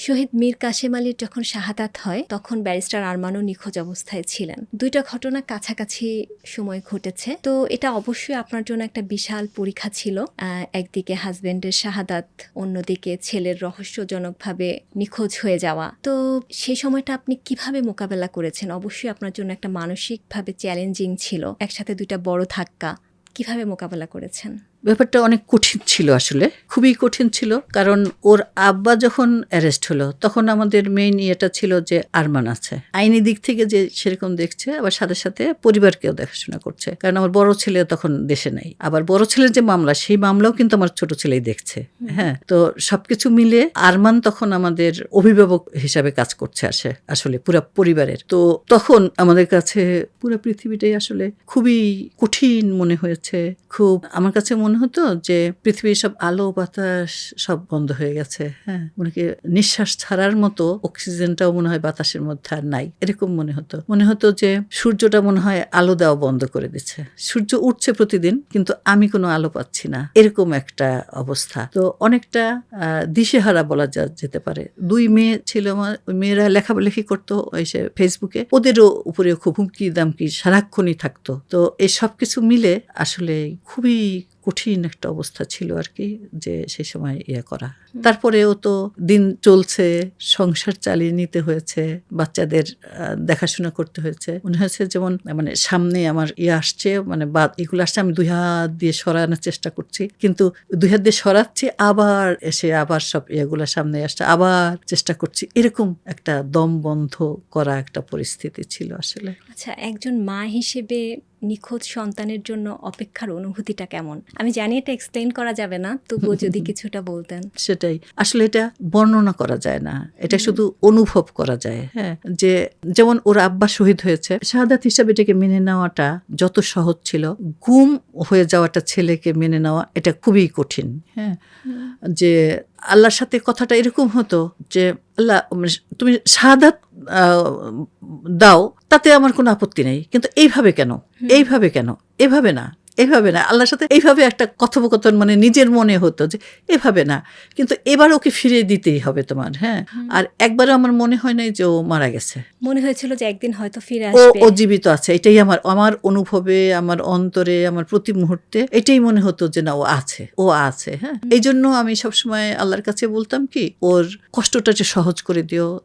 শহীদ মীর কাসেম আলীর যখন শাহাদাত হয় তখন ব্যারিস্টার আরমানও নিখোঁজ অবস্থায় ছিলেন। দুইটা ঘটনা কাছাকাছি সময় ঘটেছে, তো এটা অবশ্যই আপনার জন্য একটা বিশাল পরীক্ষা ছিল। একদিকে হাজবেন্ডের শাহাদাত, অন্যদিকে ছেলের রহস্যজনকভাবে নিখোঁজ হয়ে যাওয়া। তো সেই সময়টা আপনি কিভাবে মোকাবেলা করেছেন? অবশ্যই আপনার জন্য একটা মানসিকভাবে চ্যালেঞ্জিং ছিল, একসাথে দুইটা বড় ধাক্কা। কিভাবে মোকাবেলা করেছেন? ব্যাপারটা অনেক কঠিন ছিল, আসলে খুবই কঠিন ছিল। কারণ ওর আব্বা যখন অ্যারেস্ট হলো তখন আমাদের মেইন ইয়েটা ছিল যে আরমান আছে, আইনি দিক থেকে যে সেরকম দেখছে, আবার সাথে সাথে পরিবারকেও দেখাশোনা করছে। কারণ আমার বড় ছেলে তখন দেশে নাই, আবার বড় ছেলের যে মামলা সেই মামলাও কিন্তু আমার ছোট ছেলেই দেখছে। হ্যাঁ, তো সবকিছু মিলে আরমান তখন আমাদের অভিভাবক হিসাবে কাজ করছে আসলে পুরা পরিবারের। তো তখন আমাদের কাছে পুরো পৃথিবীটাই আসলে খুবই কঠিন মনে হয়েছে। খুব আমার কাছে মনে হতো যে পৃথিবীর সব আলো বাতাস সব বন্ধ হয়ে গেছে। হ্যাঁ, মনে কি নিঃশ্বাস ছাড়ার মতো অক্সিজেনটাও মনে হয় বাতাসের মধ্যে আর নাই, এরকম মনে হতো যে সূর্যটা মনে হয় আলো দেওয়া বন্ধ করে দিচ্ছে। সূর্য উঠছে প্রতিদিন কিন্তু আমি কোনো আলো পাচ্ছি না, এরকম একটা অবস্থা। তো অনেকটা দিশেহারা বলা যেতে পারে। দুই মেয়ে ছিল আমার, ওই মেয়েরা লেখালেখি করতো এসে ফেসবুকে, ওদেরও উপরে খুব হুমকি দামকি সারাক্ষণই থাকতো। তো এই সব কিছু মিলে আসলে খুবই কঠিন একটা অবস্থা ছিল আর কি, যে সেই সময় ইয়ে করা। তারপরেও তো দিন চলছে, সংসার চালিয়ে নিতে হয়েছে, বাচ্চাদের দেখাশোনা করতে হয়েছে। মনে হয়েছে যেমন মানে সামনে আমার আসছে, মানে এগুলো আসছে, আমি দুই হাত দিয়ে সরানোর চেষ্টা করছি, কিন্তু দুই হাত দিয়ে সরাচ্ছি, আবার এসে আবার সব এগুলো সামনে আসছে, আবার চেষ্টা করছি, এরকম একটা দম বন্ধ করা একটা পরিস্থিতি ছিল আসলে। আচ্ছা, একজন মা হিসেবে নিখোঁজ সন্তানের জন্য অপেক্ষার অনুভূতিটা কেমন? আমি জানি এটা এক্সপ্লেইন করা যাবে না, তবুও যদি কিছুটা বলতেন। সেটাই আসলে, এটা বর্ণনা করা যায় না, এটা শুধু অনুভব করা যায়। হ্যাঁ, যে যেমন ওর আব্বা শহীদ হয়েছে, শাহাদাত হিসাবে এটাকে মেনে নেওয়াটা যত সহজ ছিল, গুম হয়ে যাওয়াটা ছেলেকে মেনে নেওয়া এটা খুবই কঠিন। হ্যাঁ, যে আল্লাহর সাথে কথাটা এরকম হতো যে আল্লাহ তুমি শাহাদাত দাও, তাতে আমার কোনো আপত্তি নেই, কিন্তু এইভাবে কেন, এভাবে না, আল্লাহর সাথে এইভাবে একটা কথোপকথন মানে নিজের মনে হতো যে এভাবে না, কিন্তু এবার ওকে ফিরিয়ে দিতেই হবে তোমার। হ্যাঁ, আর একবারও আমার মনে হয় নাই যে ও মারা গেছে, মনে হয়েছিল যে একদিন হয়তো ফিরে আসবে, ও জীবিত আছে। এটাই আমার অনুভবে, আমার অন্তরে, আমার প্রতি মুহূর্তে এটাই মনে হতো যে না, ও আছে। হ্যাঁ, এই জন্য আমি সবসময় আল্লাহর কাছে বলতাম কি, ওর কষ্টটা যে সহজ করে দিও,